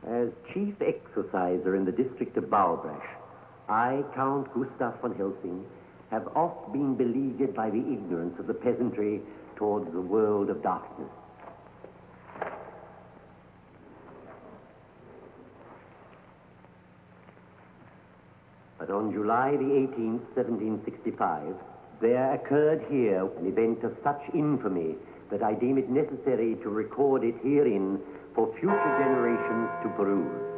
As chief exorciser in the district of Balbrash, I, Count Gustav von Helsing, have oft been beleaguered by the ignorance of the peasantry towards the world of darkness. But on July the 18th, 1765, there occurred here an event of such infamy that I deem it necessary to record it herein for future generations to peruse.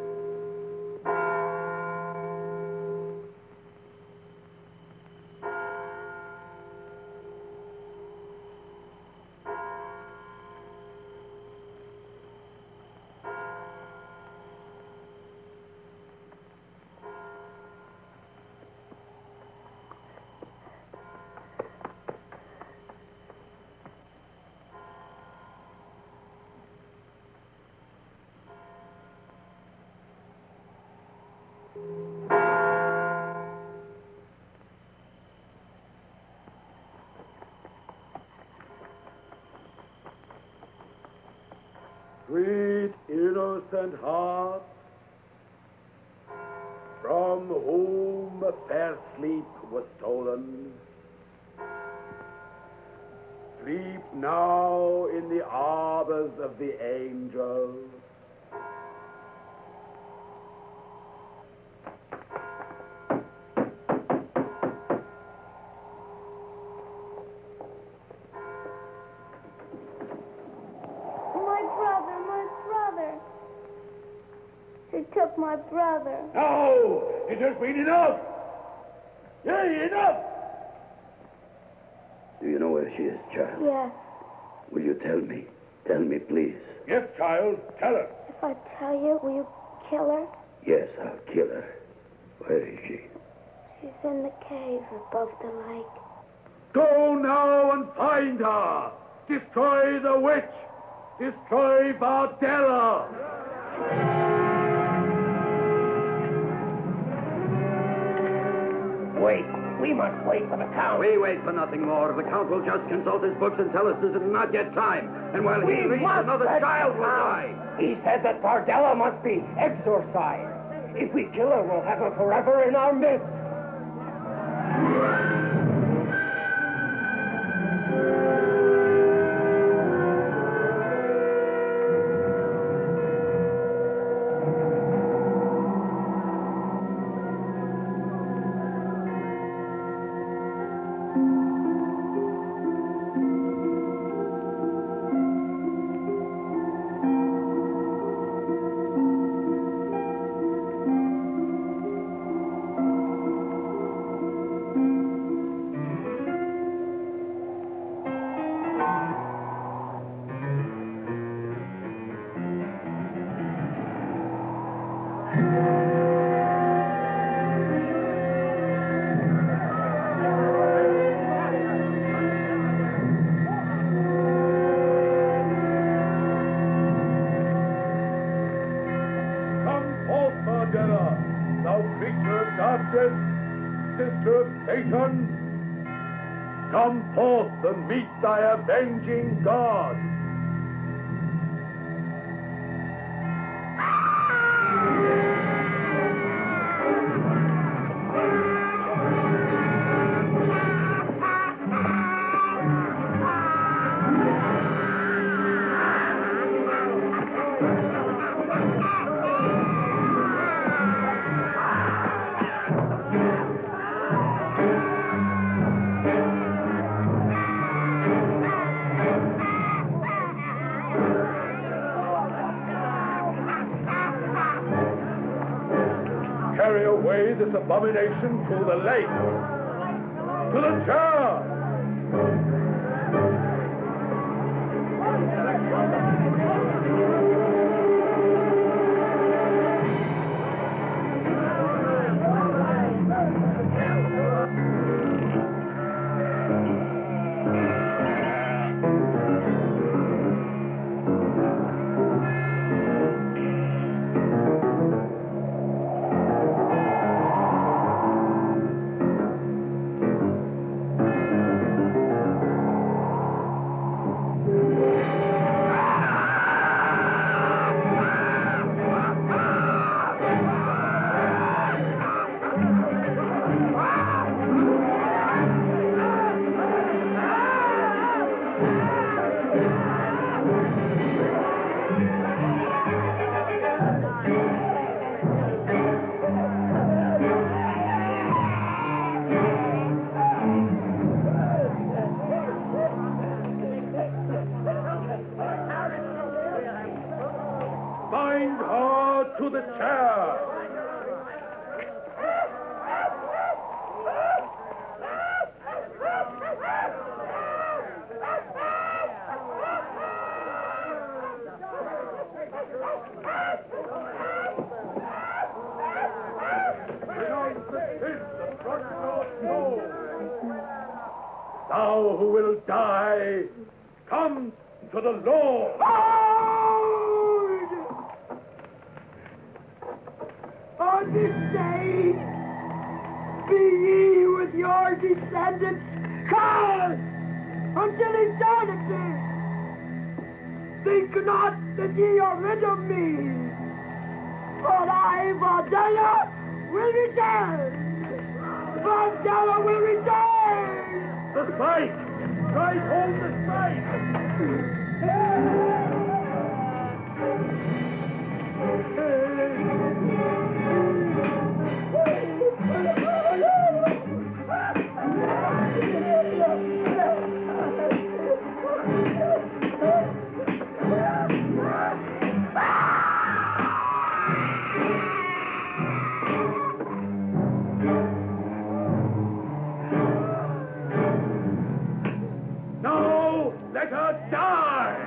Sweet innocent heart, from whom fair sleep was stolen, sleep now in the arbors of the angels. My brother. No! It has been enough! Yea, enough! Do you know where she is, child? Yes. Will you tell me? Tell me, please. Yes, child, tell her. If I tell you, will you kill her? Yes, I'll kill her. Where is she? She's in the cave above the lake. Go now and find her! Destroy the witch! Destroy Bardella! Wait. We must wait for the Count. We wait for nothing more. The Count will just consult his books and tell us this is not yet time. And while he reads, another child will die. He said that Bardella must be exorcised. If we kill her, we'll have her forever in our midst. Sister of Satan, come forth and meet thy avenging God. Carry away this abomination to the lake, to the church. to the chair. Thou who will die, come to the Lord. On this day, be ye with your descendants cursed until eternity. Think not that ye are rid of me, but I, Vardella, will return. Vardella will return. The spike! Strike home the Now, let her die!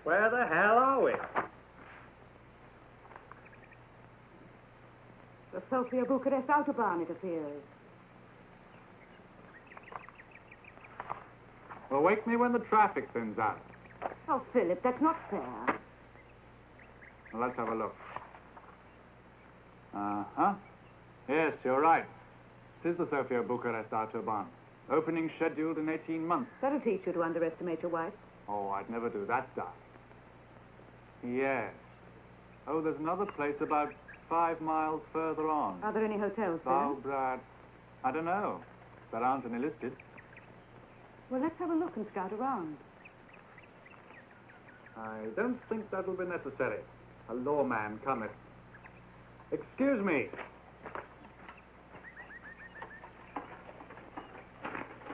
Where the hell are we? The Sofia Bucharest Autobahn, it appears. Well, wake me when the traffic thins out. Oh, Philip, that's not fair. Well, let's have a look. Uh-huh. Yes, you're right. It is the Sofia Bucharest Autobahn. Opening scheduled in 18 months. That'll teach you to underestimate your wife. Oh, I'd never do that stuff. Yes. Oh, there's another place about 5 miles further on. Are there any hotels there? Oh, Brad. I don't know. There aren't any listed. Well, let's have a look and scout around. I don't think that'll be necessary. A lawman cometh. Excuse me.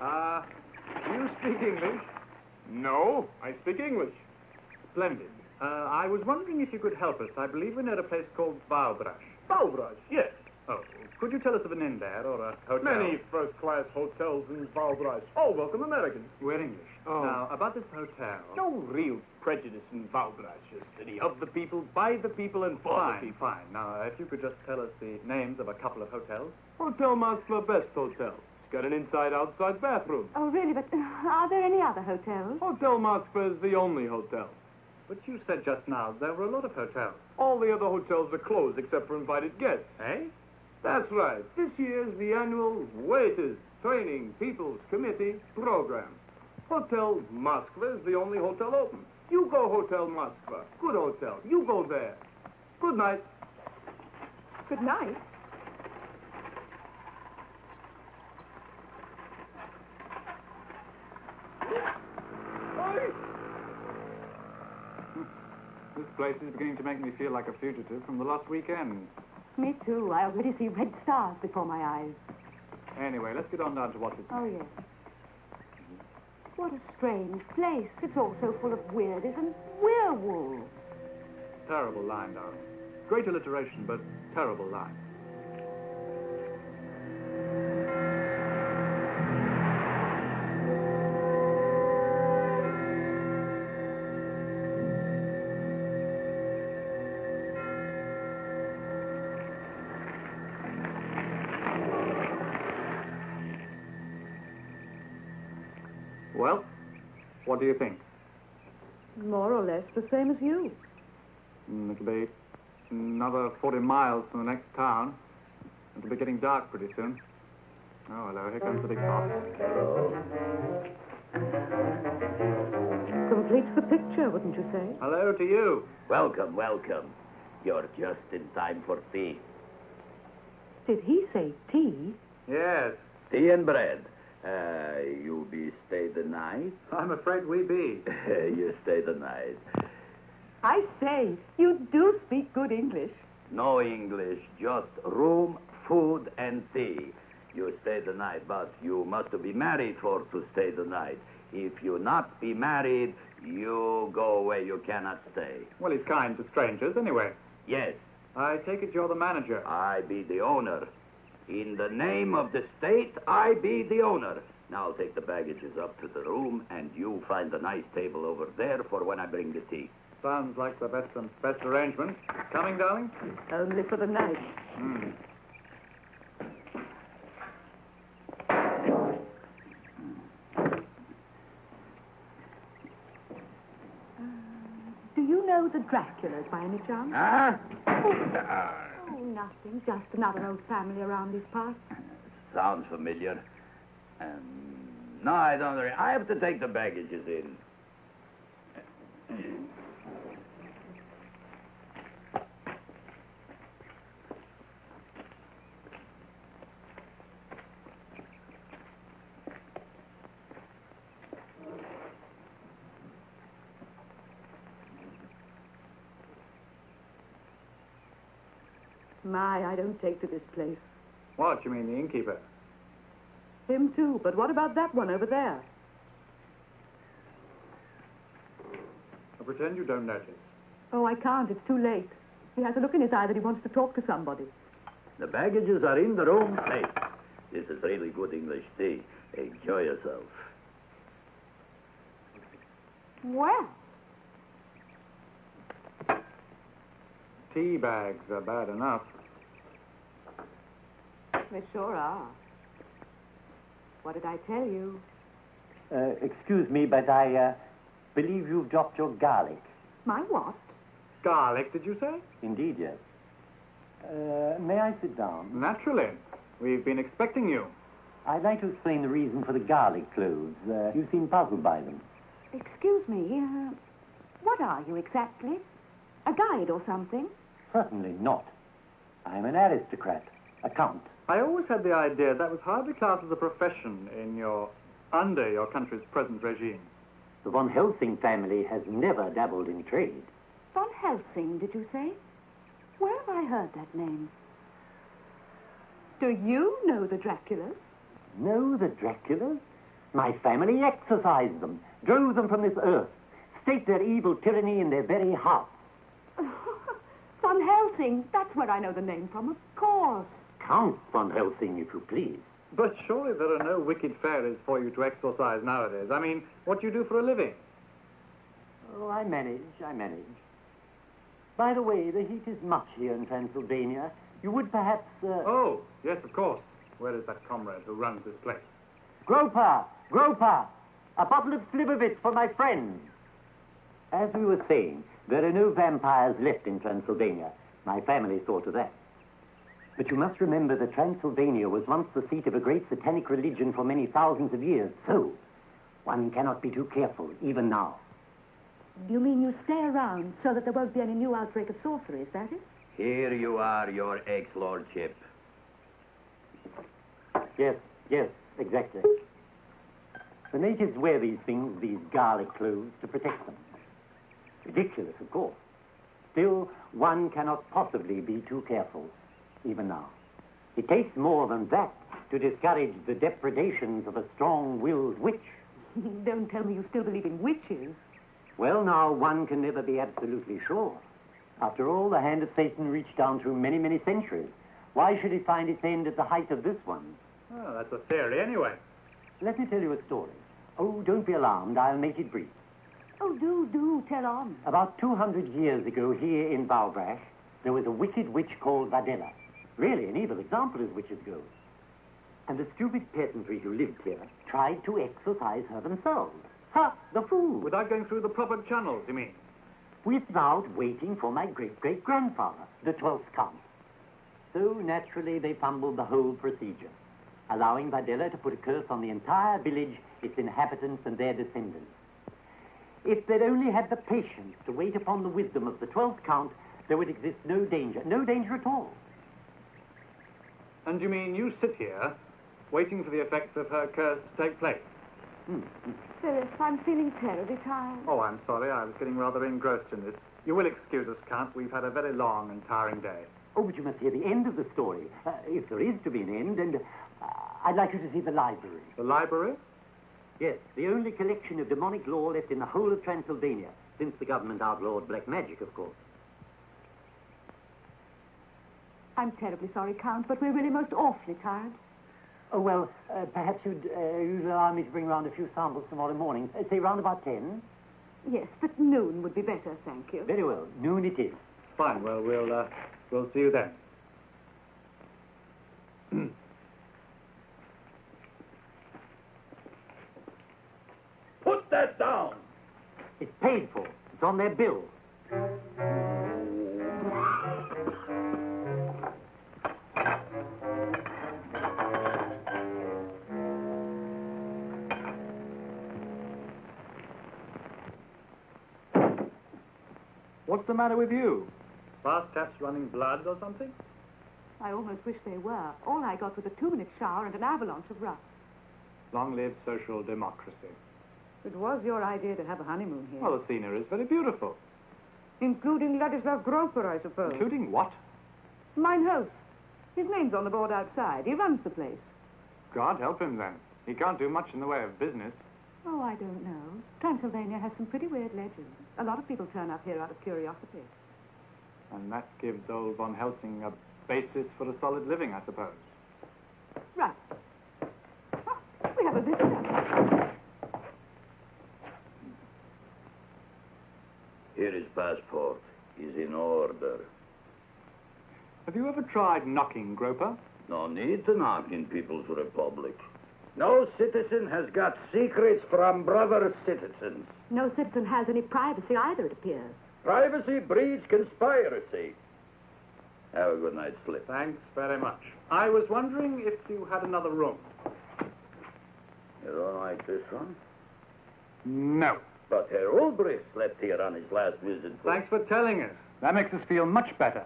Do you speak English? No, I speak English. Splendid. I was wondering if you could help us. I believe we know a place called Bowbrush. Balbrush, yes. Oh, could you tell us of an inn there or a hotel? Many first-class hotels in Balbrush. All welcome Americans. We're English. Oh. Now, about this hotel. No real prejudice in Balbrush, a city of the people, by the people, and for the Fine, people. fine. Now, if you could just tell us the names of a couple of hotels. Hotel Moskva, best hotel. got an inside-outside bathroom. Oh, really? But are there any other hotels? Hotel Moskva is the only hotel. But you said just now there were a lot of hotels. All the other hotels are closed except for invited guests, eh? That's right. This year's the annual Waiters Training People's Committee program. Hotel Moskva is the only hotel open. You go Hotel Moskva. Good hotel. You go there. Good night. Good night. This place is beginning to make me feel like a fugitive from the last weekend. Me too. I already see red stars before my eyes. Anyway, let's get on down to what is. Oh, yes. What a strange place. It's all so full of weirdies and werewolves. Terrible line, darling. Great alliteration, but terrible line. Well, what do you think? More or less the same as you. It'll be another 40 miles from the next town. It'll be getting dark pretty soon. Oh, hello. Here comes the big boss. Completes the picture, wouldn't you say? Hello to you. Welcome, welcome. You're just in time for tea. Did he say tea? Yes, Tea and bread. You be stay the night? I'm afraid we be. You stay the night. I say, you do speak good English. No English, just room, food, and tea. You stay the night, but you must be married for to stay the night. If you not be married, you go away. You cannot stay. Well, he's kind to strangers anyway. Yes, I take it you're the manager. I be the owner. In the name of the state, I be the owner. Now take the baggages up to the room, and you find a nice table over there for when I bring the tea. Sounds like the best arrangement. Coming, darling? Only for the night. Do you know the Draculas by any chance? Huh? Oh, nothing. Just another old family around these parts. Sounds familiar. No, I don't. I have to take the baggages in. My, I don't take to this place. What, you mean the innkeeper? Him too, but what about that one over there? I pretend you don't notice. Oh, I can't. It's too late. He has a look in his eye that he wants to talk to somebody. The baggages are in the room. Hey, this is really good English tea. Enjoy yourself. Well, Tea bags are bad enough. they sure are. What did I tell you? Excuse me, but I believe you've dropped your garlic. My what? Garlic, did you say? Indeed, yes. May I sit down? Naturally. We've been expecting you. I'd like to explain the reason for the garlic cloves. You seem puzzled by them. Excuse me, what are you exactly? A guide or something? Certainly not. I'm an aristocrat, a count. I always had the idea that was hardly classed as a profession under your country's present regime. The von Helsing family has never dabbled in trade. Von Helsing, did you say? Where have I heard that name? Do you know the Draculas? Know the Draculas? My family exorcised them, drove them from this earth, staked their evil tyranny in their very heart. Von Helsing, that's where I know the name from, of course. Count von Helsing, if you please. But surely there are no wicked fairies for you to exorcise nowadays. I mean, what do you do for a living? Oh, I manage. By the way, the heat is much here in Transylvania. You would perhaps, Oh, yes, of course. Where is that comrade who runs this place? Groper! Groper! A bottle of Slivovitz for my friend. As we were saying, there are no vampires left in Transylvania. My family saw to that. But you must remember that Transylvania was once the seat of a great satanic religion for many thousands of years. So, one cannot be too careful, even now. You mean you stay around so that there won't be any new outbreak of sorcery, is that it? Here you are, your ex-lordship. Yes, exactly. The natives wear these things, these garlic clothes, to protect them. Ridiculous, of course. Still, one cannot possibly be too careful, even now. It takes more than that to discourage the depredations of a strong-willed witch. Don't tell me you still believe in witches. Well, now, one can never be absolutely sure. After all, the hand of Satan reached down through many, many centuries. Why should it find its end at the height of this one? Oh, that's a theory anyway. Let me tell you a story. Oh, don't be alarmed. I'll make it brief. Oh, do, tell on. About 200 years ago, here in Balbrash, there was a wicked witch called Vadella. Really, an evil example as witches go. And the stupid peasantry who lived here tried to exorcise her themselves. Ha! The fool! Without going through the proper channels, you mean? Without waiting for my great-great-grandfather, the 12th Count. So, naturally, they fumbled the whole procedure, allowing Vadella to put a curse on the entire village, its inhabitants, and their descendants. If they'd only had the patience to wait upon the wisdom of the 12th Count, there would exist no danger at all. And you mean you sit here, waiting for the effects of her curse to take place? Phyllis, I'm feeling terribly tired. Oh, I'm sorry. I was getting rather engrossed in this. You will excuse us, Count. We've had a very long and tiring day. Oh, but you must hear the end of the story, if there is to be an end, and I'd like you to see the library. The library? Yes, the only collection of demonic lore left in the whole of Transylvania, since the government outlawed black magic, of course. I'm terribly sorry, Count, but we're really most awfully tired. Oh, well, perhaps you'd allow me to bring round a few samples tomorrow morning, say round about 10. Yes, but noon would be better, thank you. Very well, noon it is. Fine. Well, we'll see you then. Put that down. It's paid for. It's on their bill. What's the matter with you? Fast taps running blood or something? I almost wish they were. All I got was a 2-minute shower and an avalanche of rust. Long live social democracy. It was your idea to have a honeymoon here. Well, the scenery is very beautiful. Including Ladislav Groper, I suppose. Including what? Mine host. His name's on the board outside. He runs the place. God help him, then. He can't do much in the way of business. Oh, I don't know. Transylvania has some pretty weird legends. A lot of people turn up here out of curiosity. And that gives old Von Helsing a basis for a solid living, I suppose. Right. Oh, we have a visitor. Here his passport is in order. Have you ever tried knocking, Groper? No need to knock in People's Republic. No citizen has got secrets from brother citizens. No citizen has any privacy either, it appears. Privacy breeds conspiracy. Have a good night's sleep. Thanks very much. I was wondering if you had another room. You don't like this one? No. But Herr Ulbricht slept here on his last visit. Thanks for telling us. That makes us feel much better.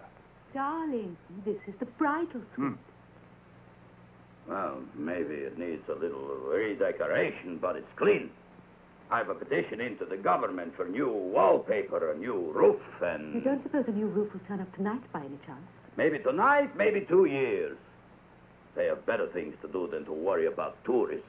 Darling, this is the bridal suite. Well, maybe it needs a little redecoration, but it's clean. I have a petition into the government for new wallpaper, a new roof, and... You don't suppose a new roof will turn up tonight by any chance? Maybe tonight, maybe 2 years. They have better things to do than to worry about tourists.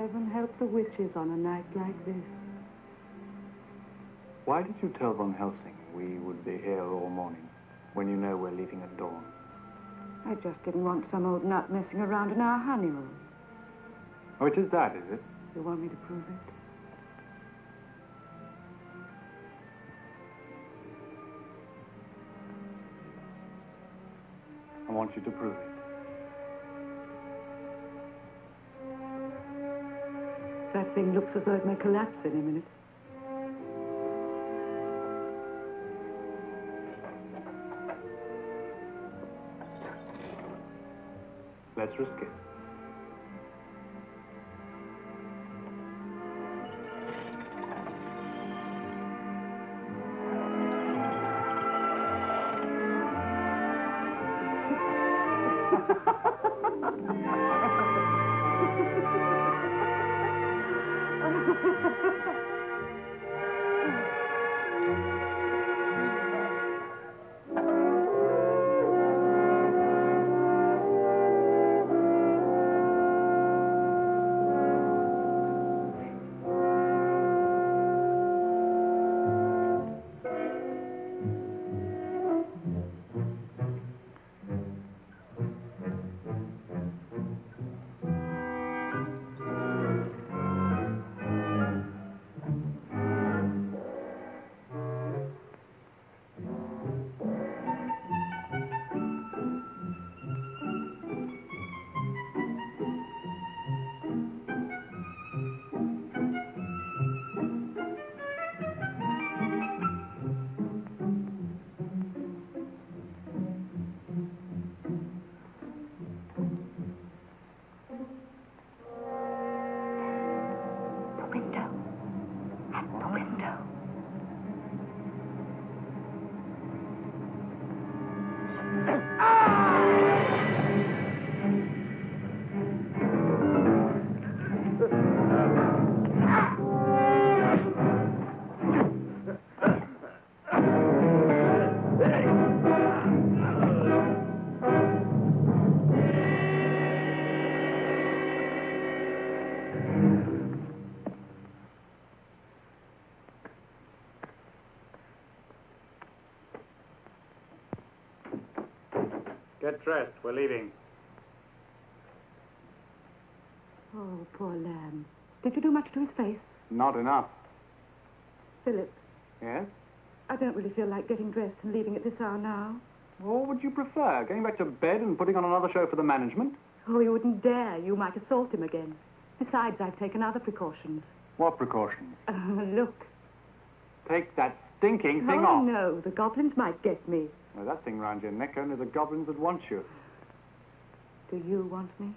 Heaven help the witches on a night like this. Why did you tell Von Helsing we would be here all morning, when you know we're leaving at dawn? I just didn't want some old nut messing around in our honeymoon. Oh, it is that, is it? You want me to prove it? I want you to prove it. That thing looks as though it may collapse any minute. Let's risk it. Get dressed. We're leaving. Oh, poor lamb. Did you do much to his face? Not enough. Philip, Yes? I don't really feel like getting dressed and leaving at this hour now. Well, what would you prefer? Going back to bed and putting on another show for the management? Oh, you wouldn't dare. You might assault him again. Besides, I've taken other precautions. What precautions? Look. Take that stinking thing Oh, off. no. The goblins might get me. No, that thing round your neck, only the goblins would want you. Do you want me?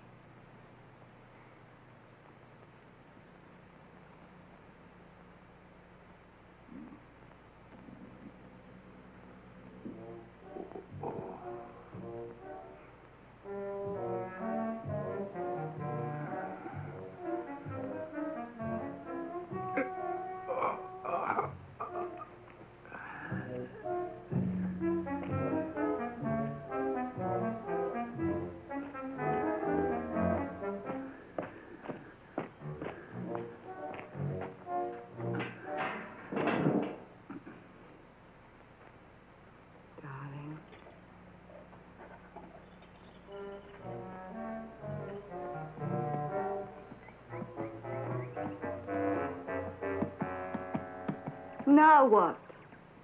Now what?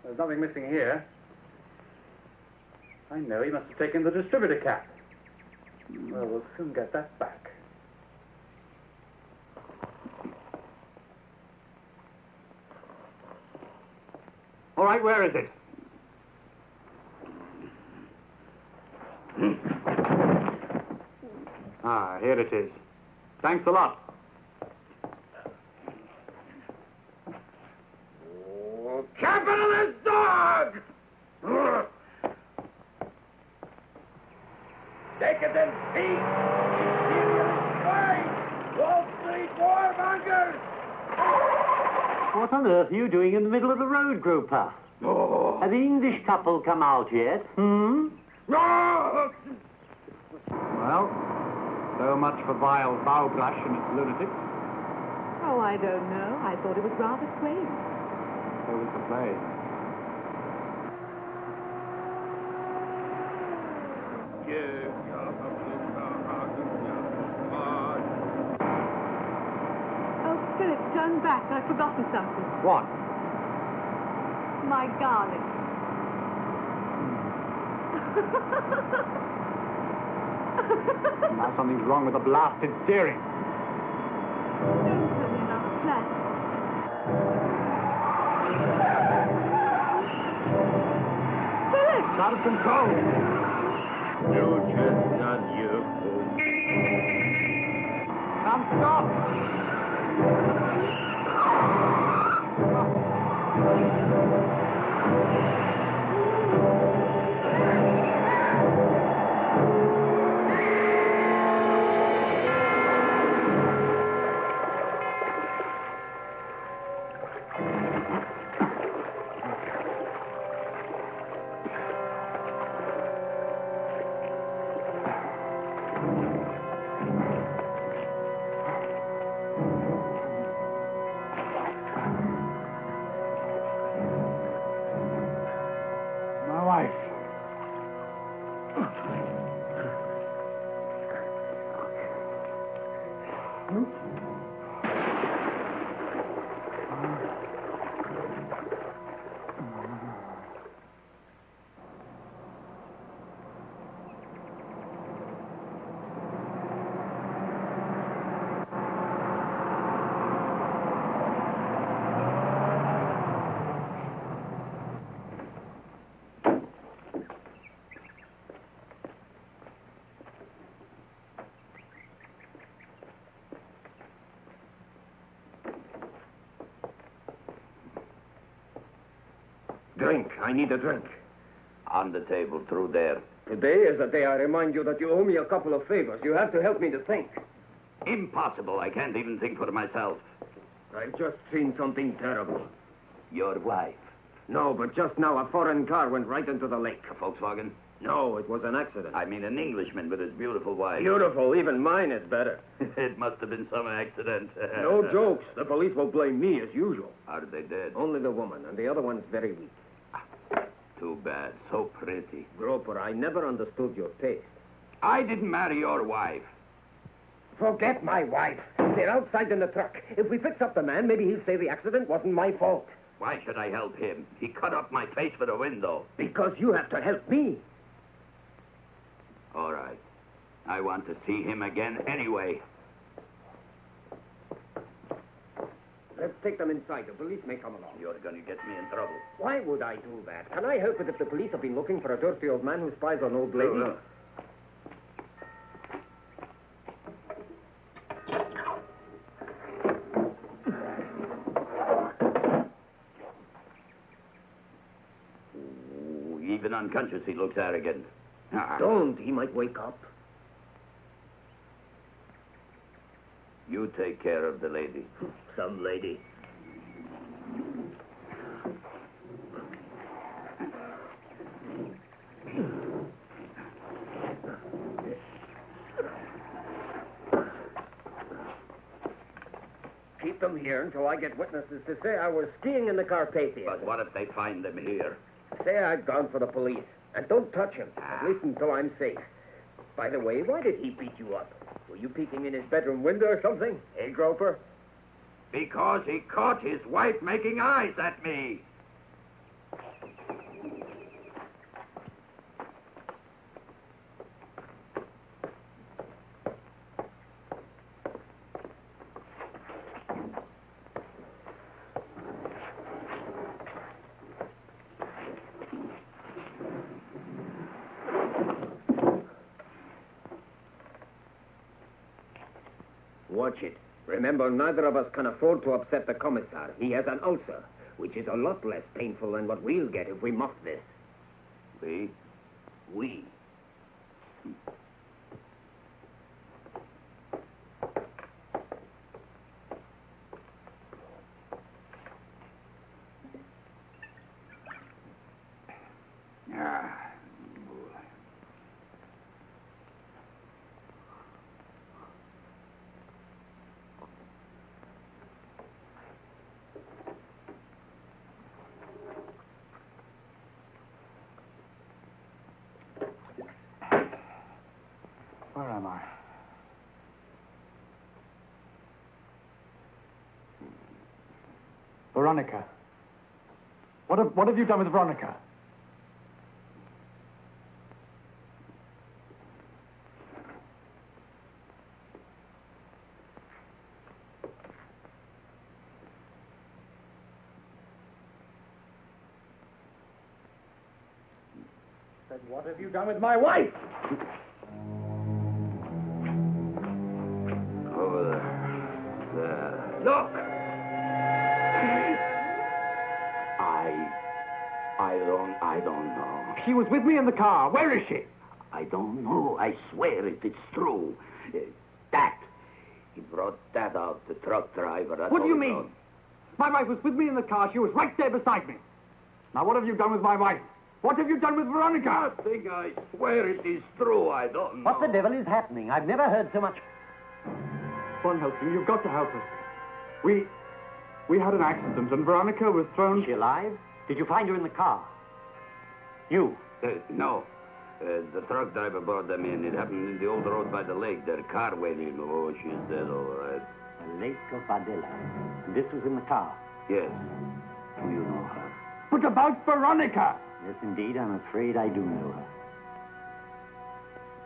There's nothing missing here. I know, he must have taken the distributor cap. Well, we'll soon get that back. All right, where is it? Ah, here it is. Thanks a lot. Capitalist dog! Decadent thief! Imperialist swine! Wall Street warmongers! What on earth are you doing in the middle of the road, Groper? Oh. Have the English couple come out yet? Hmm? No! Well, so much for vile Bowbrush and its lunatics. Oh, I don't know. I thought it was rather quaint. So was the play. Oh, Philip, turn back. I've forgotten something. What? My garlic. Now something's wrong with the blasted steering. Don't tell me about the flat. Philip! Out of control. You chestnut, you. Come, stop. My wife. Drink. I need a drink. On the table, through there. Today is the day I remind you that you owe me a couple of favors. You have to help me to think. Impossible. I can't even think for myself. I've just seen something terrible. Your wife. No, but just now a foreign car went right into the lake. A Volkswagen? No, it was an accident. I mean an Englishman with his beautiful wife. Beautiful. Even mine is better. It must have been some accident. No jokes. The police will blame me as usual. Are they dead? Only the woman, and the other one's very weak. Too bad. So pretty. Groper, I never understood your taste. I didn't marry your wife. Forget my wife. They're outside in the truck. If we fix up the man, maybe he'll say the accident wasn't my fault. Why should I help him? He cut up my face for the window. Because you have to help me. All right. I want to see him again anyway. Let's take them inside. The police may come along. You're going to get me in trouble. Why would I do that? Can I help it if the police have been looking for a dirty old man who spies on old ladies? No. Ooh, even unconscious, he looks arrogant. Don't. He might wake up. You take care of the lady. Some lady. Keep them here until I get witnesses to say I was skiing in the Carpathians. But what if they find them here? Say I've gone for the police. And don't touch him, at least until I'm safe. By the way, why did he beat you up? Were you peeking in his bedroom window or something? Hey, Groper? Because he caught his wife making eyes at me. Watch it. Remember, neither of us can afford to upset the commissar. He has an ulcer, which is a lot less painful than what we'll get if we muff this. We? We. Ah. am I? Veronica. What have you done with Veronica? What have you done with my wife? Over there. There. Look! I don't know. She was with me in the car. Where is she? I don't know. I swear it's true. That. He brought that out, the truck driver. What do you mean? My wife was with me in the car. She was right there beside me. Now, what have you done with my wife? What have you done with Veronica? Nothing. I swear it is true. I don't know. What the devil is happening? I've never heard so much. Von Helsing, you've got to help us. We had an accident and Veronica was thrown... Is she alive? Did you find her in the car? You? No. The truck driver brought them in. It happened in the old road by the lake. Their car waiting. Oh, she's dead, all right. The Lake of Badella. This was in the car. Yes. Do you know her? But about Veronica! Yes, indeed. I'm afraid I do know her.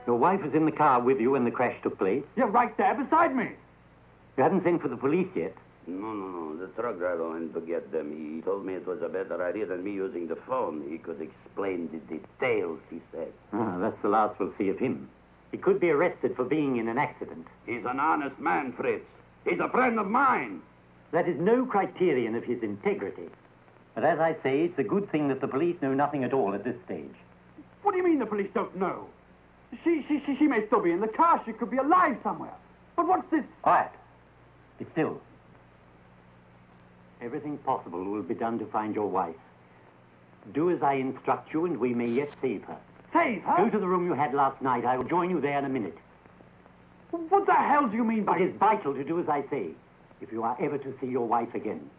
Your wife was in the car with you when the crash took place? You're right there beside me. You haven't sent for the police yet? No. The truck driver went to get them. He told me it was a better idea than me using the phone. He could explain the details, he said. Ah, that's the last we'll see of him. He could be arrested for being in an accident. He's an honest man, Fritz. He's a friend of mine. That is no criterion of his integrity. But as I say, it's a good thing that the police know nothing at all at this stage. What do you mean the police don't know? She may still be in the car. She could be alive somewhere. But what's this? Quiet. Be still. Everything possible will be done to find your wife. Do as I instruct you, and we may yet save her. Save her? Go to the room you had last night. I will join you there in a minute. What the hell do you mean by... It is vital to do as I say, if you are ever to see your wife again.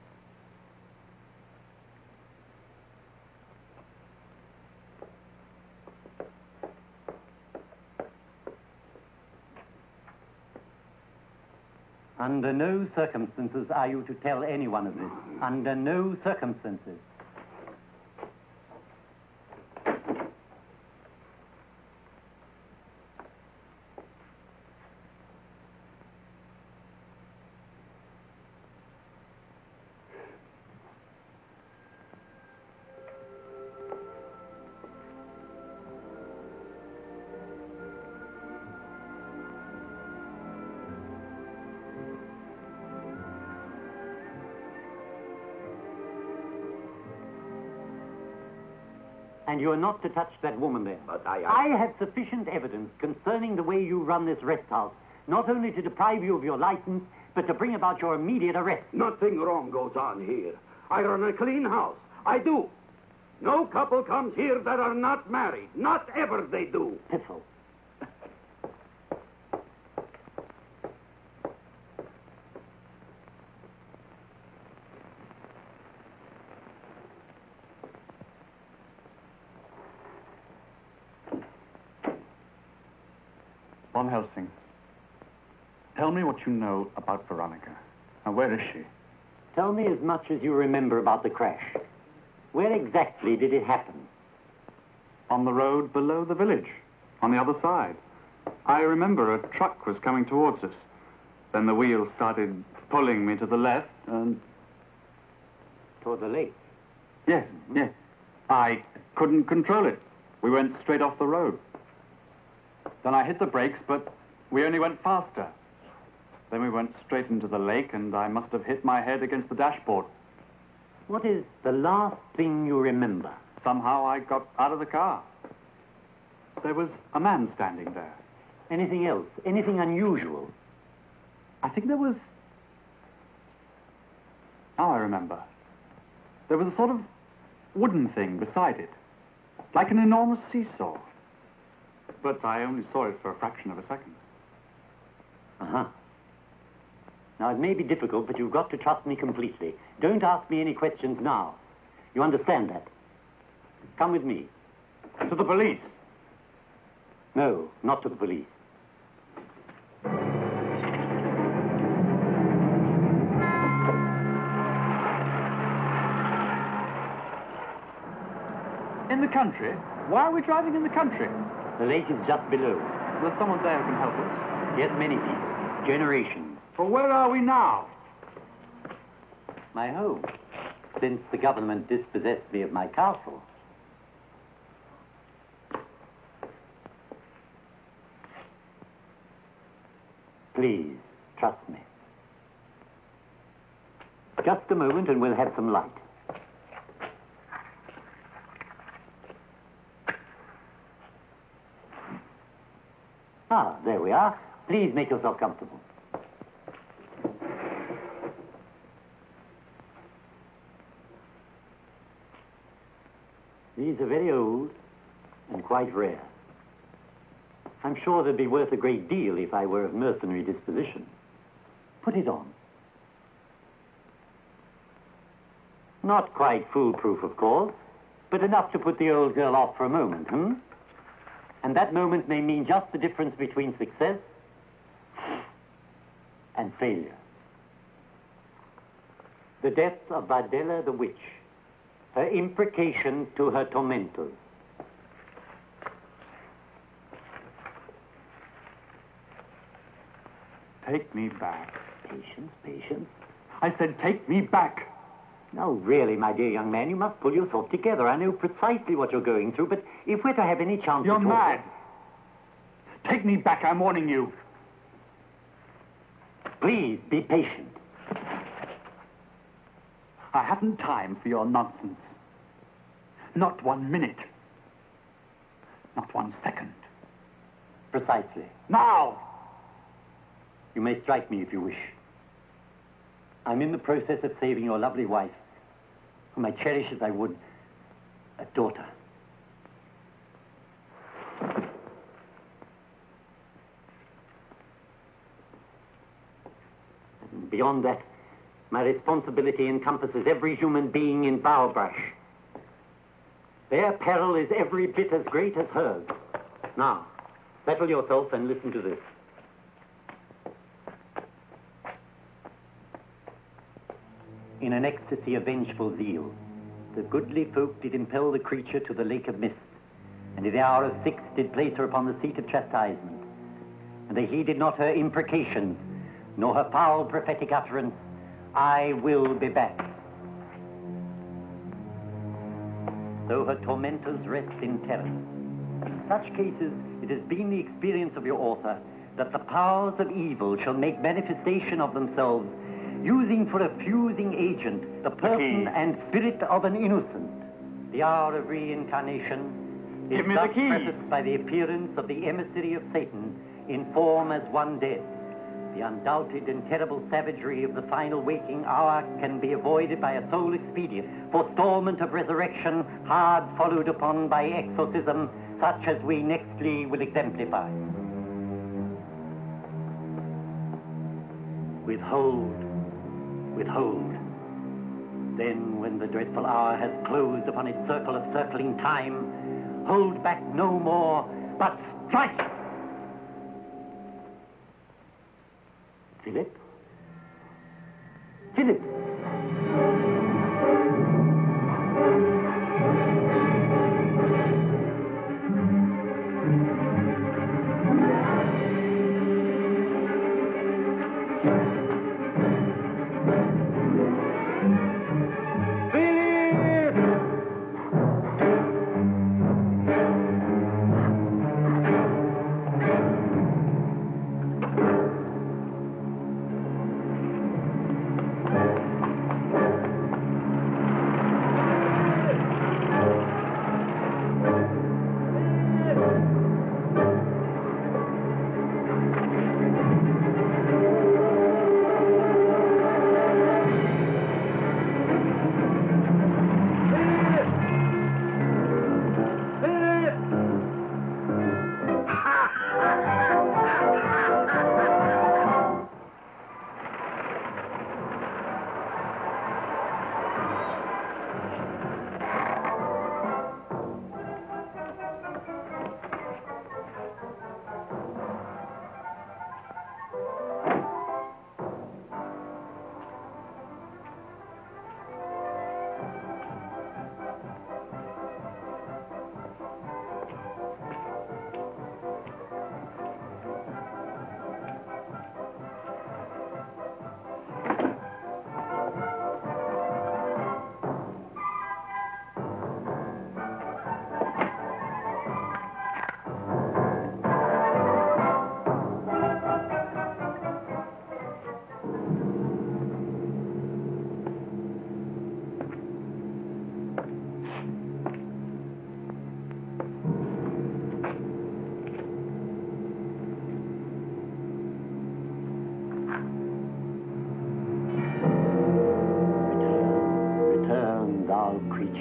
Under no circumstances are you to tell anyone of this. Under no circumstances. And you are not to touch that woman there. But I have sufficient evidence concerning the way you run this rest house, not only to deprive you of your license, but to bring about your immediate arrest. Nothing wrong goes on here. I run a clean house. I do. No couple comes here that are not married. Not ever they do. Piffle. Von Helsing, tell me what you know about Veronica. Now, where is she? Tell me as much as you remember about the crash. Where exactly did it happen? On the road below the village, on the other side. I remember a truck was coming towards us. Then the wheel started pulling me to the left and... Toward the lake? Yes. I couldn't control it. We went straight off the road. Then I hit the brakes, but we only went faster. Then we went straight into the lake, and I must have hit my head against the dashboard. What is the last thing you remember? Somehow I got out of the car. There was a man standing there. Anything else? Anything unusual? I think there was... Now I remember. There was a sort of wooden thing beside it, like an enormous seesaw. But I only saw it for a fraction of a second. Uh-huh. Now, it may be difficult, but you've got to trust me completely. Don't ask me any questions now. You understand that? Come with me. To the police. No, not to the police. country? Why are we driving in the country? The lake is just below. There's someone there who can help us. Yes, many people. Generations. Well, where are we now? My home. Since the government dispossessed me of my castle. Please, trust me. Just a moment and we'll have some light. Ah, there we are. Please make yourself comfortable. These are very old and quite rare. I'm sure they'd be worth a great deal if I were of mercenary disposition. Put it on. Not quite foolproof, of course, but enough to put the old girl off for a moment, And that moment may mean just the difference between success and failure. The death of Vadella the witch, her imprecation to her tormentors. Take me back. Patience, patience. I said take me back. No, really, my dear young man, you must pull yourself together. I know precisely what you're going through, but if we're to have any chance You're at all... mad. Take me back, I'm warning you. Please, be patient. I haven't time for your nonsense. Not 1 minute. Not 1 second. Precisely. Now! You may strike me if you wish. I'm in the process of saving your lovely wife, whom I cherish as I would a daughter. And beyond that, my responsibility encompasses every human being in Bowerbrush. Their peril is every bit as great as hers. Now, settle yourself and listen to this. In an ecstasy of vengeful zeal, the goodly folk did impel the creature to the lake of mist, and in the hour of 6 did place her upon the seat of chastisement. And they heeded not her imprecations, nor her foul prophetic utterance, I will be back. Though her tormentors rest in terror. In such cases, it has been the experience of your author that the powers of evil shall make manifestation of themselves, using for a fusing agent the person and spirit of an innocent. The hour of reincarnation is thus prefaced by the appearance of the emissary of Satan in form as one dead. The undoubted and terrible savagery of the final waking hour can be avoided by a sole expedient, forestallment of resurrection, hard followed upon by exorcism, such as we nextly will exemplify. Withhold. Withhold. Then, when the dreadful hour has closed upon its circle of circling time, hold back no more, but strike! Philip? Philip!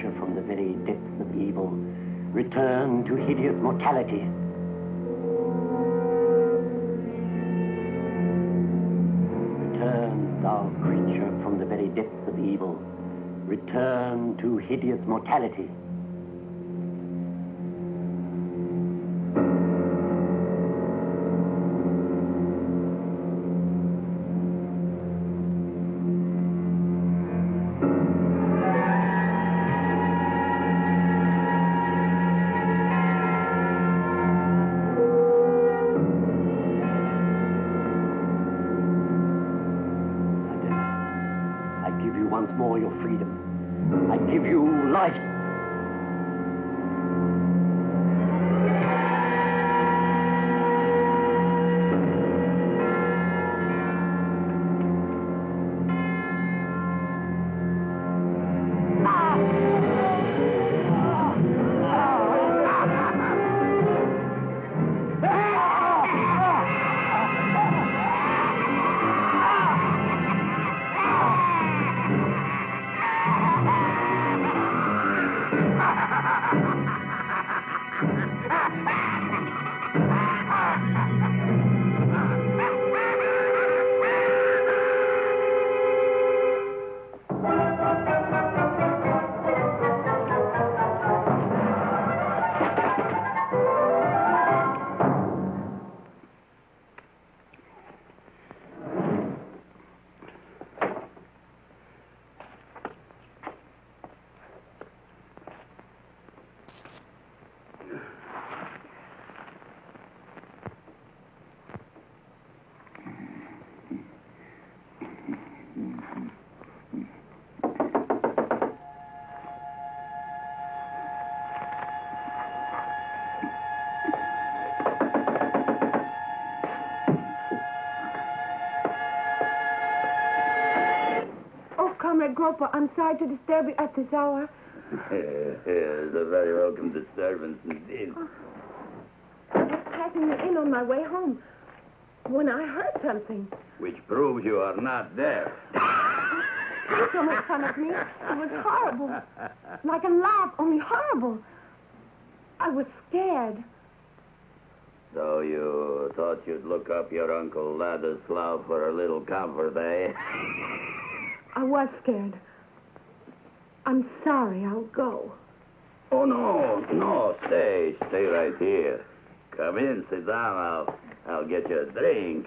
creature from the very depths of evil, return to hideous mortality. Return, thou creature from the very depths of evil, return to hideous mortality. Once more your freedom. I give you life. Comrade Groper, I'm sorry to disturb you at this hour. It's a very welcome disturbance indeed. I was passing the inn on my way home when I heard something. Which proves you are not deaf. Please don't make fun of me. It was horrible. Like a laugh, only horrible. I was scared. So you thought you'd look up your Uncle Ladislaw for a little comfort, eh? I was scared. I'm sorry. I'll go. Oh, no, stay right here. Come in, sit down. I'll get you a drink.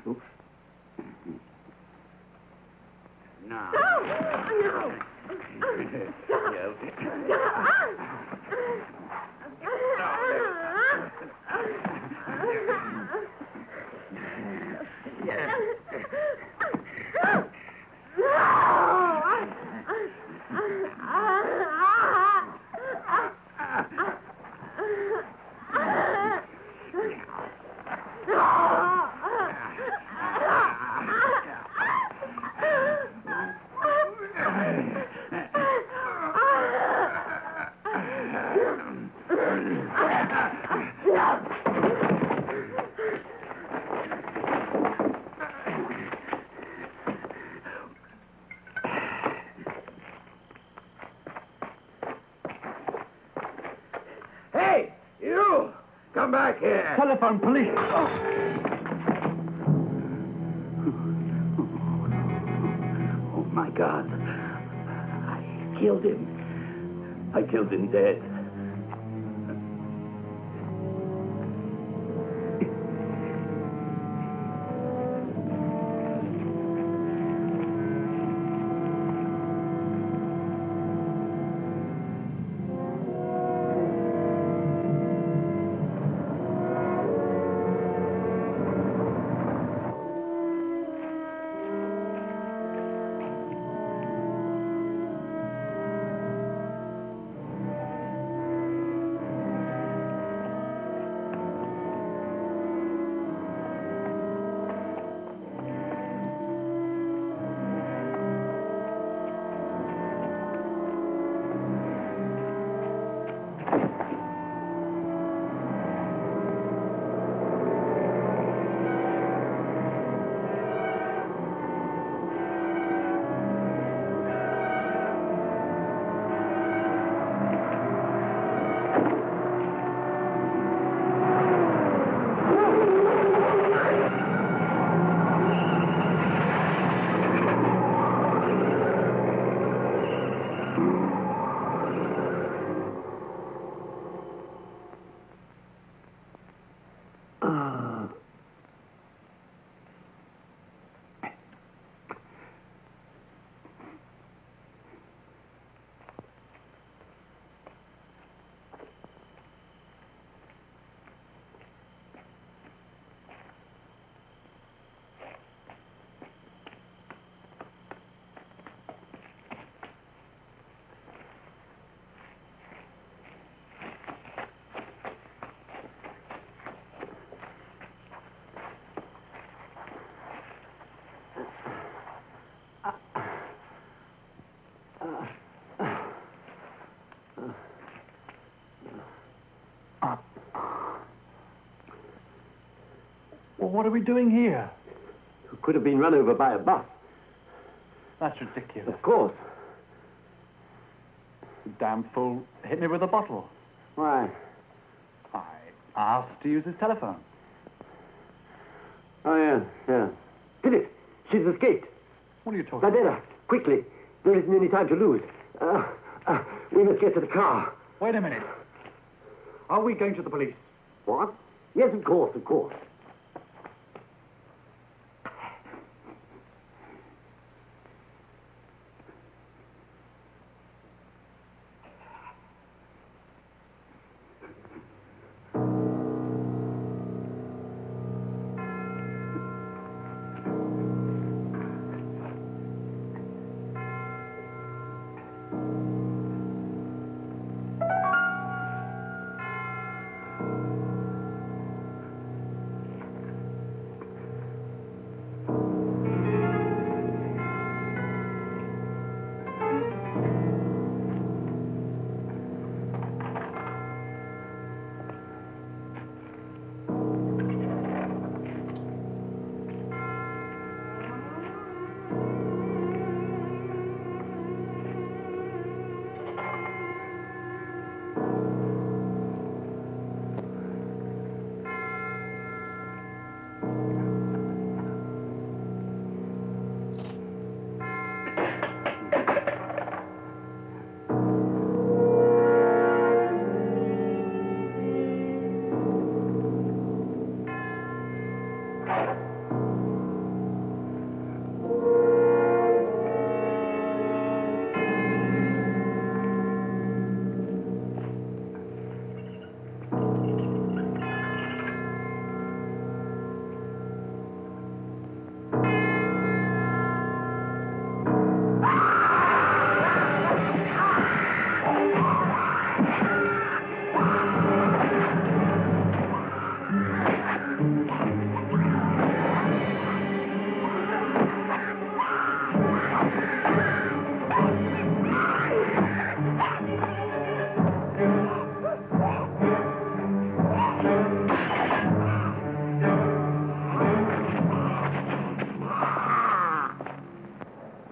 Oops. Now. No. Hey, you! Come back here. Telephone, police. Oh, my God. I killed him. I killed him dead. Well, what are we doing here? Who could have been run over by a bus. That's ridiculous. Of course. The damn fool hit me with a bottle. Why? I asked to use his telephone. Oh, yeah. Philip, she's escaped. What are you talking about? Vadera, quickly. There isn't any time to lose. We must get to the car. Wait a minute. Are we going to the police? What? Yes, of course, of course.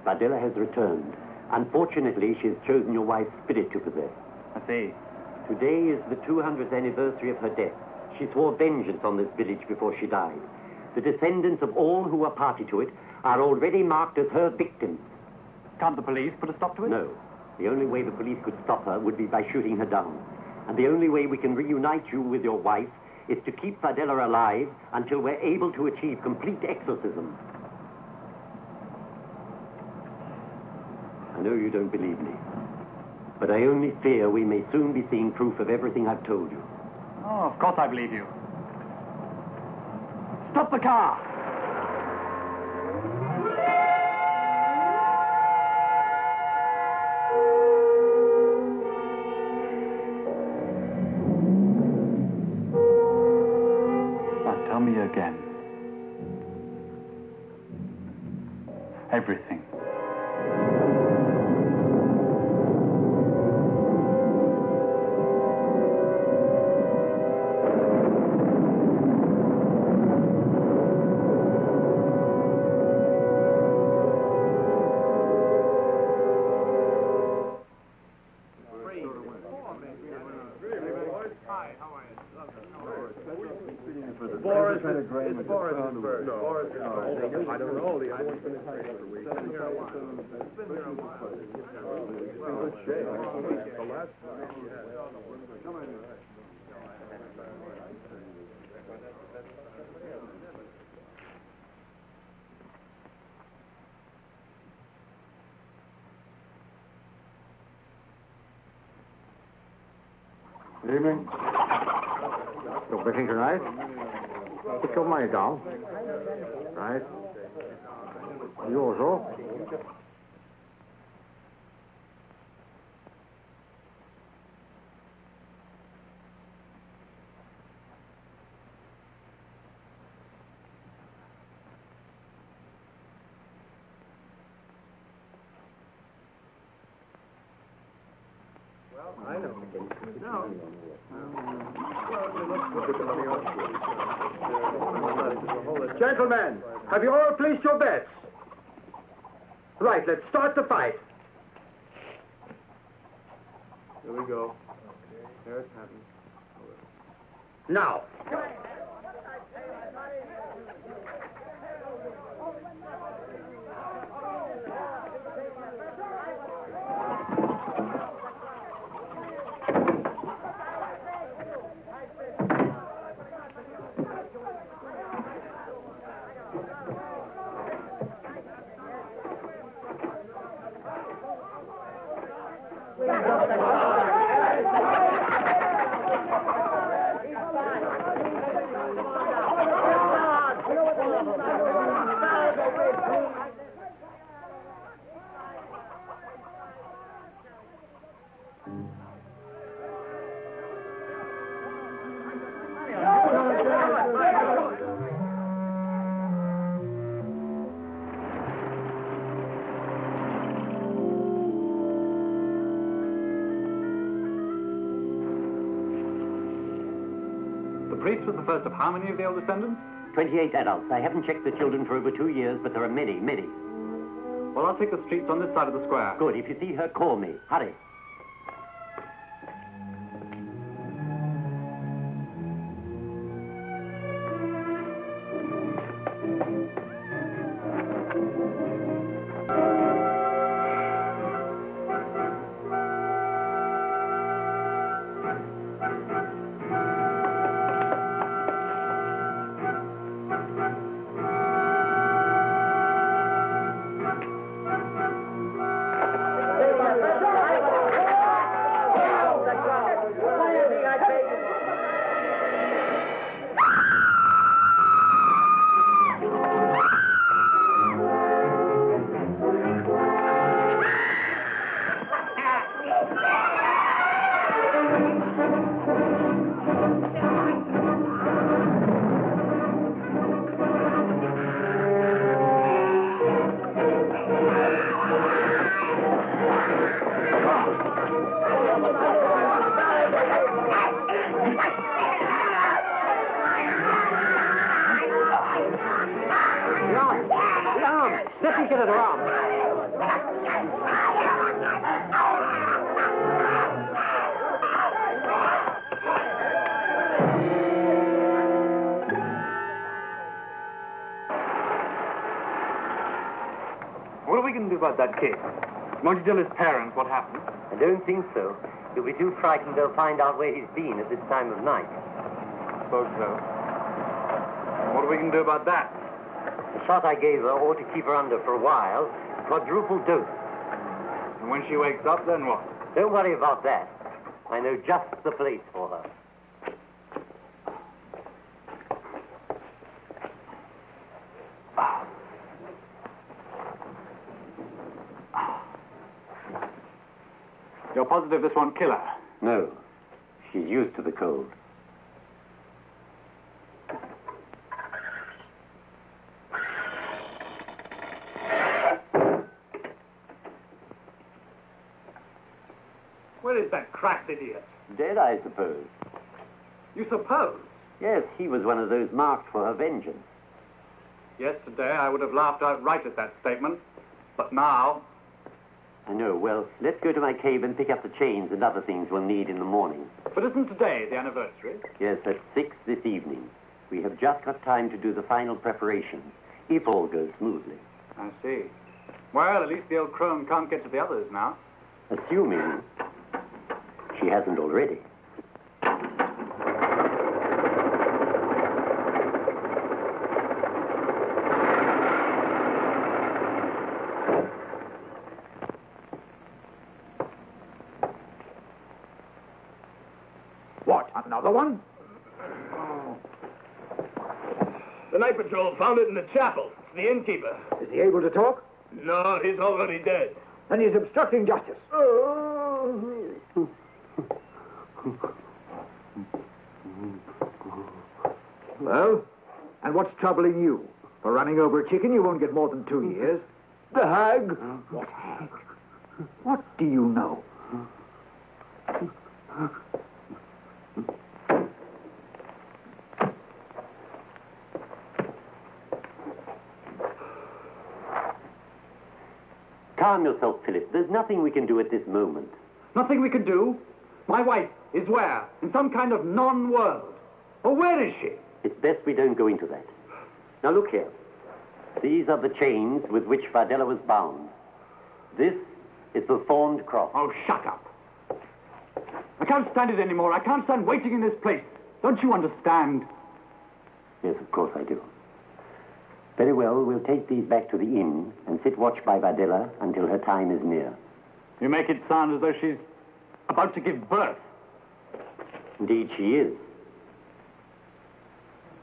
Adela has returned. Unfortunately, she has chosen your wife's spirit to possess. I see. Today is the 200th anniversary of her death. She swore vengeance on this village before she died. The descendants of all who are party to it are already marked as her victims. Can't the police put a stop to it? No. The only way the police could stop her would be by shooting her down. And the only way we can reunite you with your wife is to keep Fadela alive until we're able to achieve complete exorcism. I know you don't believe me, but I only fear we may soon be seeing proof of everything I've told you. Oh, of course I believe you. Stop the car! Now tell me again. Everything. I don't know. The other one's been in for weeks. It's been here a while. Good shape. The last Good evening. Still fishing tonight? Put your money down. Right. You also. Well, Gentlemen, have you all placed your bets? Right, let's start the fight. Here we go. There it happens. Now. The priest was the first of how many of the old descendants? 28 adults. I haven't checked the children for over 2 years, but there are many, many. Well, I'll take the streets on this side of the square. Good. If you see her, call me. Hurry. Let me get it around. What are we going to do about that kid? Won't you tell his parents what happened? I don't think so. He'll be too frightened they'll find out where he's been at this time of night. Suppose so. What are we going to do about that? The shot I gave her ought to keep her under for a while. Quadruple dose. And when she wakes up, then what? Don't worry about that. I know just the place for her. You're positive this won't kill her? No. She's used to the cold. Where is that cracked idiot? Dead, I suppose. You suppose? Yes, he was one of those marked for her vengeance. Yesterday I would have laughed outright at that statement. But now... I know. Well, let's go to my cave and pick up the chains and other things we'll need in the morning. But isn't today the anniversary? Yes, at 6 this evening. We have just got time to do the final preparations, if all goes smoothly. I see. Well, at least the old crone can't get to the others now. Assuming she hasn't already. What, another one? The night patrol found it in the chapel. It's the innkeeper. Is he able to talk? No, he's already dead. Then he's obstructing justice. Well, and what's troubling you? For running over a chicken, you won't get more than 2 years. The hag. What hag? What do you know? Calm yourself, Philip. There's nothing we can do at this moment. Nothing we can do? My wife is where? In some kind of non-world. Well, where is she? It's best we don't go into that. Now, look here. These are the chains with which Fardella was bound. This is the thorned cross. Oh, shut up. I can't stand it anymore. I can't stand waiting in this place. Don't you understand? Yes, of course I do. Very well, we'll take these back to the inn and sit watch by Fardella until her time is near. You make it sound as though she's about to give birth. Indeed, she is.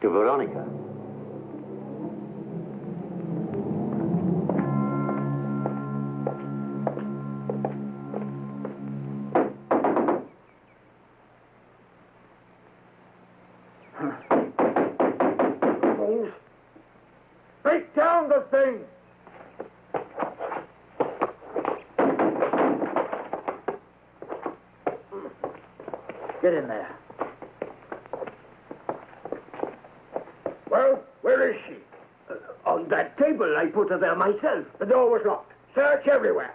To Veronica. Break down the thing! Get in there. Well, where is she? On that table. I put her there myself. The door was locked. Search everywhere.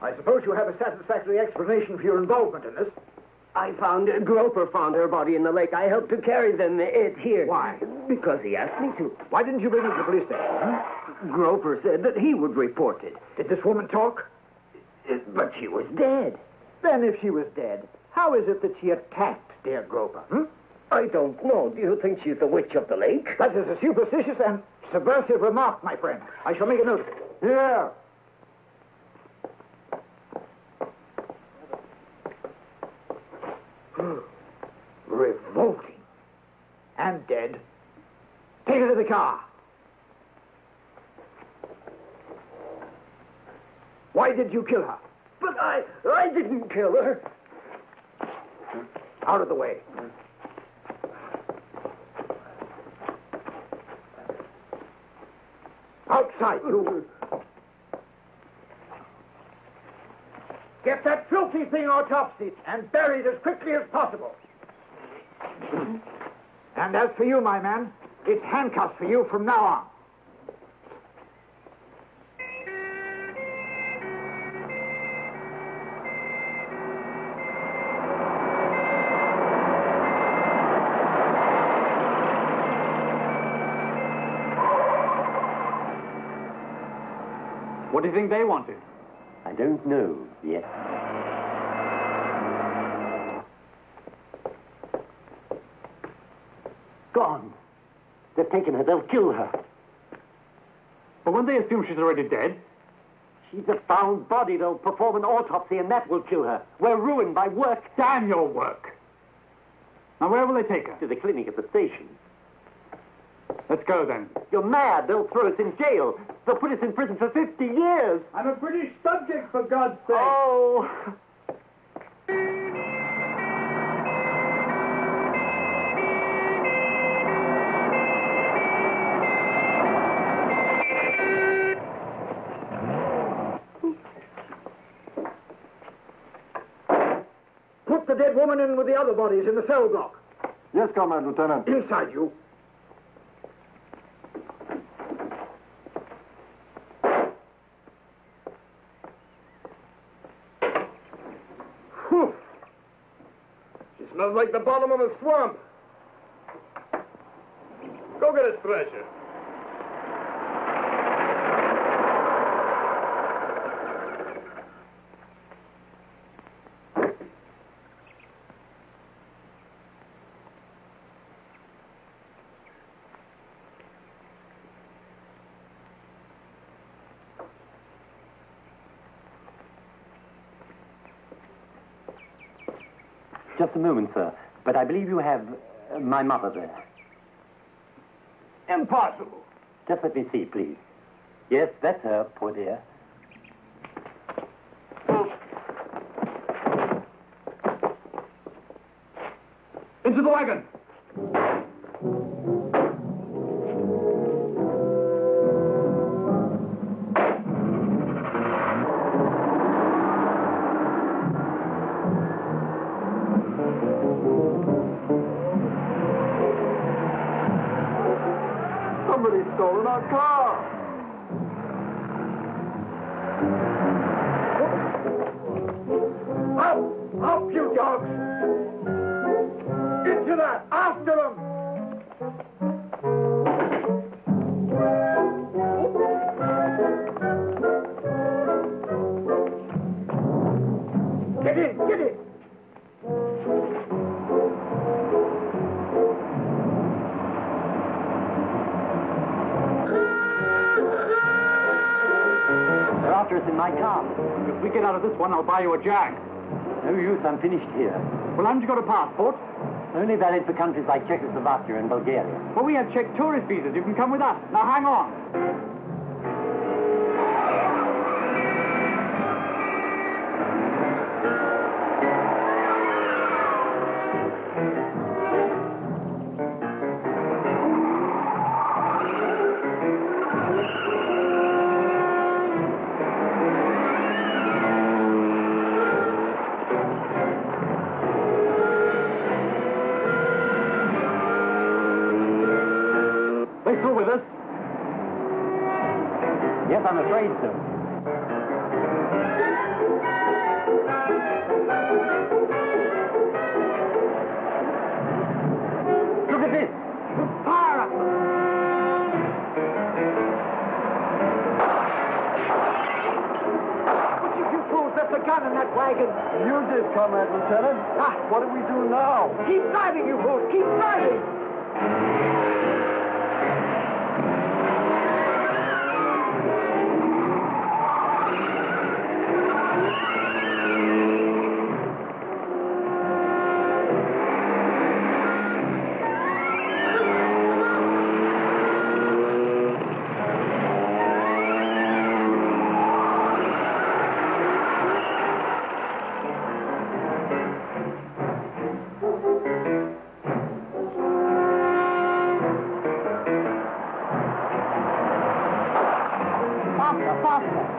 I suppose you have a satisfactory explanation for your involvement in this. I found Groper found her body in the lake. I helped to carry it here. Why? Because he asked me to. Why didn't you bring her to the police station? Huh? Groper said that he would report it. Did this woman talk? But she was dead. Then if she was dead, how is it that she attacked dear Groper? I don't know. Do you think she's the witch of the lake? That is a superstitious and subversive remark, my friend. I shall make a note of it. Here. Revolting. And dead. Take her to the car. Why did you kill her? But I didn't kill her. Out of the way. Outside, you. Get that filthy thing autopsied and buried as quickly as possible. And as for you, my man, it's handcuffs for you from now on. What do you think they wanted? I don't know yet. Gone. They've taken her. They'll kill her. But when they assume she's already dead? She's a found body. They'll perform an autopsy, and that will kill her. We're ruined by work. Damn your work. Now, where will they take her? To the clinic at the station. Let's go, then. You're mad. They'll throw us in jail. They'll put us in prison for 50 years. I'm a British subject, for God's sake. Oh. Put the dead woman in with the other bodies in the cell block. Yes, Comrade Lieutenant. Inside, you. Whew. She smells like the bottom of a swamp. Go get a stretcher. Just a moment, sir. But I believe you have my mother there. Impossible. Just let me see, please. Yes, that's her, poor dear. Into the wagon. Somebody's stolen our car. Up, you dogs! Into that! After them! Get in! They're after us in my car. If we get out of this one, I'll buy you a jag. No use, I'm finished here. Well, haven't you got a passport? Only valid for countries like Czechoslovakia and Bulgaria. Well, we have Czech tourist visas. You can come with us. Now, hang on. Yes, I'm afraid so. Look at this. Fire up! You fools left the gun in that wagon. You did, Comrade Lieutenant. What do we do now? Keep driving, you fools! Keep driving!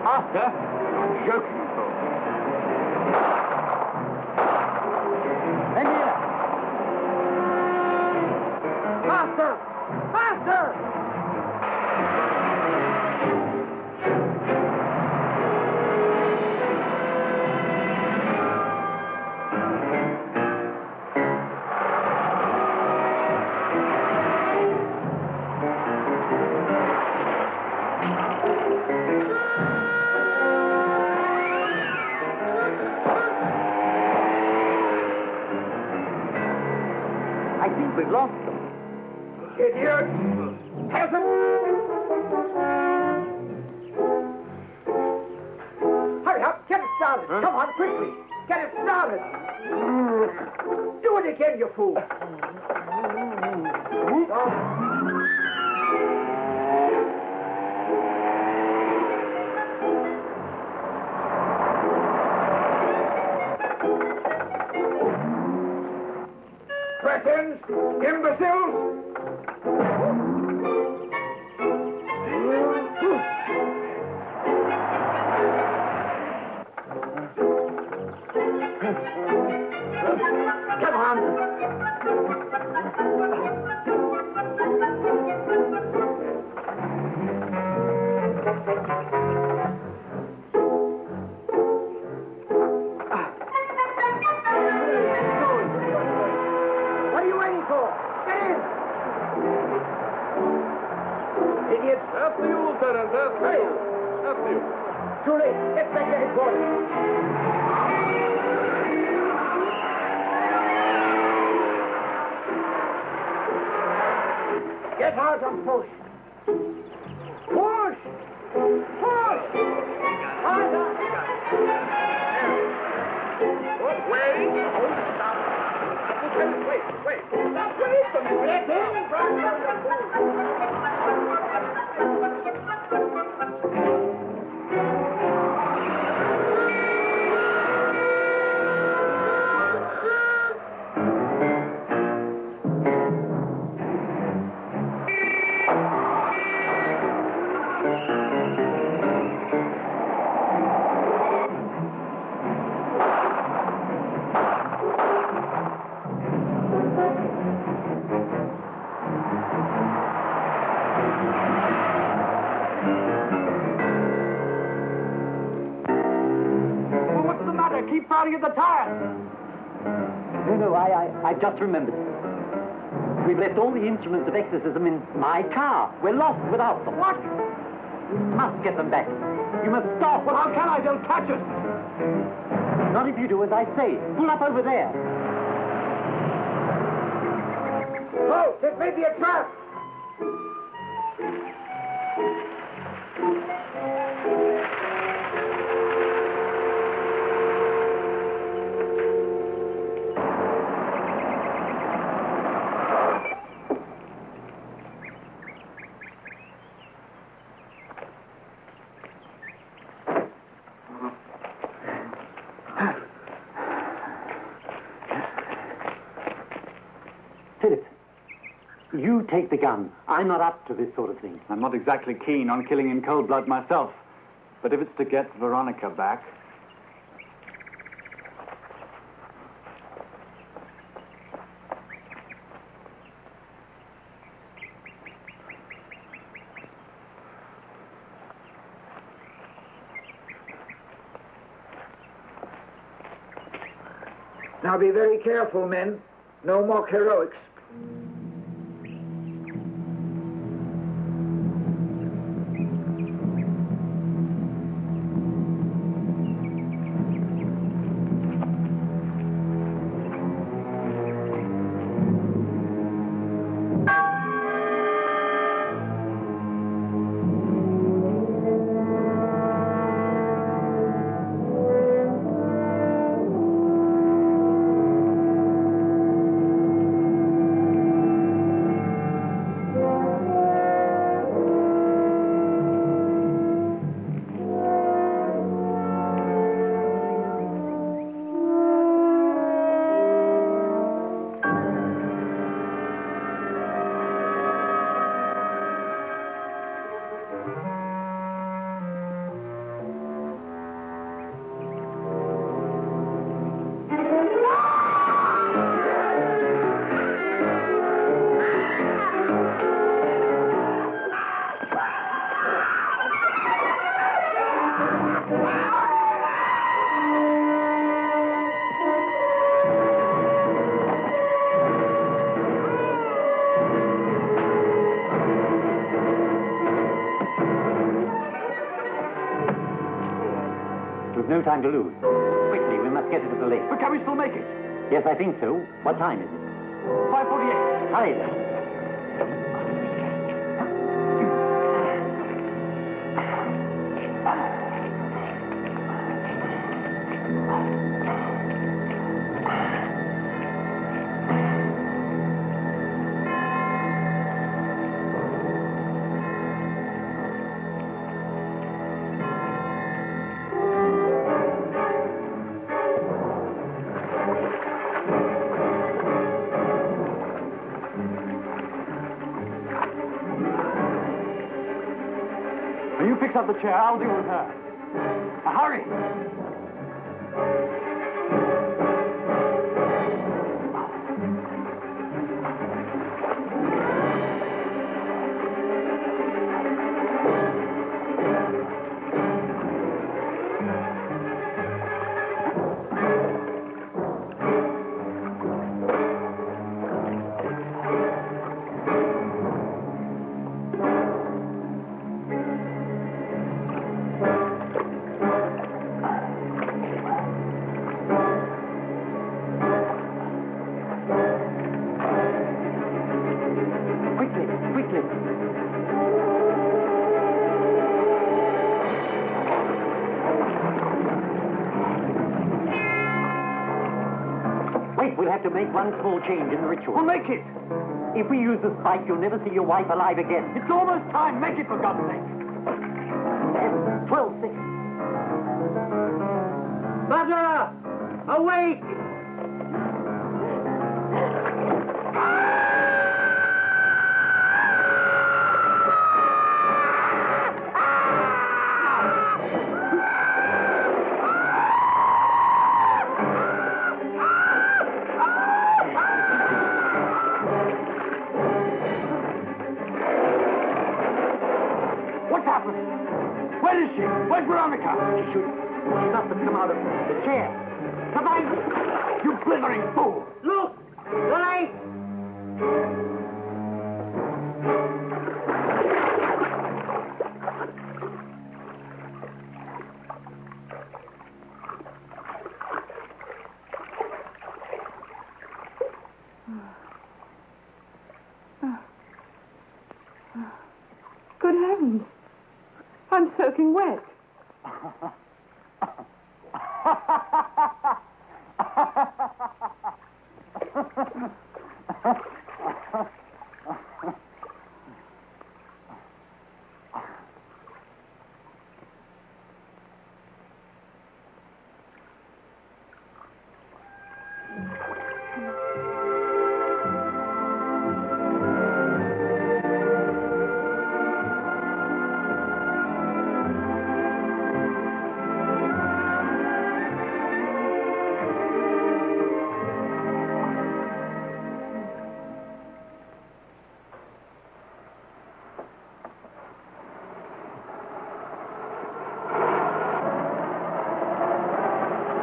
Faster? I'm joking, of course. And here. Faster! Faster! I think we've lost them. Idiot! Peasant! Hurry up! Get it started! Come on, quickly! Get it started! Do it again, you fool! Cretins! Imbeciles! Come on! What are you waiting for? Get in! Idiots! After you, Lieutenant. After you. After you. Too late. Get back to headquarters. Get out and push. Push! Push! Harder! Wait! Stop! Wait! Stop! Wait for me! Get in! starting at the tires. No, I just remembered. We've left all the instruments of exorcism in my car. We're lost without them. What? You must get them back. You must stop. Well, how can I? They'll catch us. Not if you do as I say. Pull up over there. Oh, this may be a trap. Philip, you take the gun. I'm not up to this sort of thing. I'm not exactly keen on killing in cold blood myself. But if it's to get Veronica back... Now be very careful, men. No more heroics. No time to lose. Quickly, we must get her to the lake. But can we still make it? Yes, I think so. What time is it? 5:48. Hurry then. You fix up the chair. I'll deal with her. Now, hurry! We'll have to make one small change in the ritual. We'll make it. If we use the spike, you'll never see your wife alive again. It's almost time. Make it, for God's sake. 12 seconds. Mother! Awake! Where is she? Where's Veronica? She must have come out of the chair. Come on! You blithering fool! Look! The light! Good heavens. I'm soaking wet.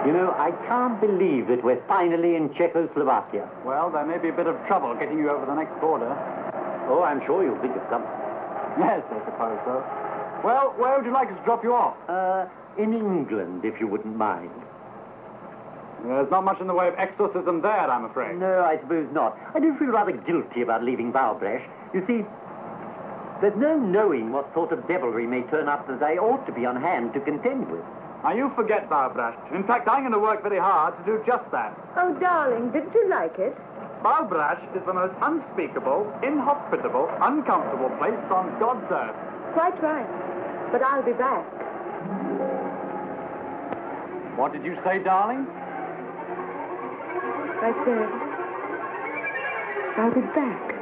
You know, I can't believe that we're finally in Czechoslovakia. Well, there may be a bit of trouble getting you over the next border. Oh, I'm sure you'll think of something. Yes, I suppose so. Well, where would you like us to drop you off? In England, if you wouldn't mind. There's not much in the way of exorcism there, I'm afraid. No, I suppose not. I do feel rather guilty about leaving Bowbrash. You see, there's no knowing what sort of devilry may turn up that I ought to be on hand to contend with. Now, you forget Bowbrash. In fact, I'm going to work very hard to do just that. Oh, darling, didn't you like it? Bowbrash is the most unspeakable, inhospitable, uncomfortable place on God's earth. Quite right. But I'll be back. What did you say, darling? I said, I'll be back.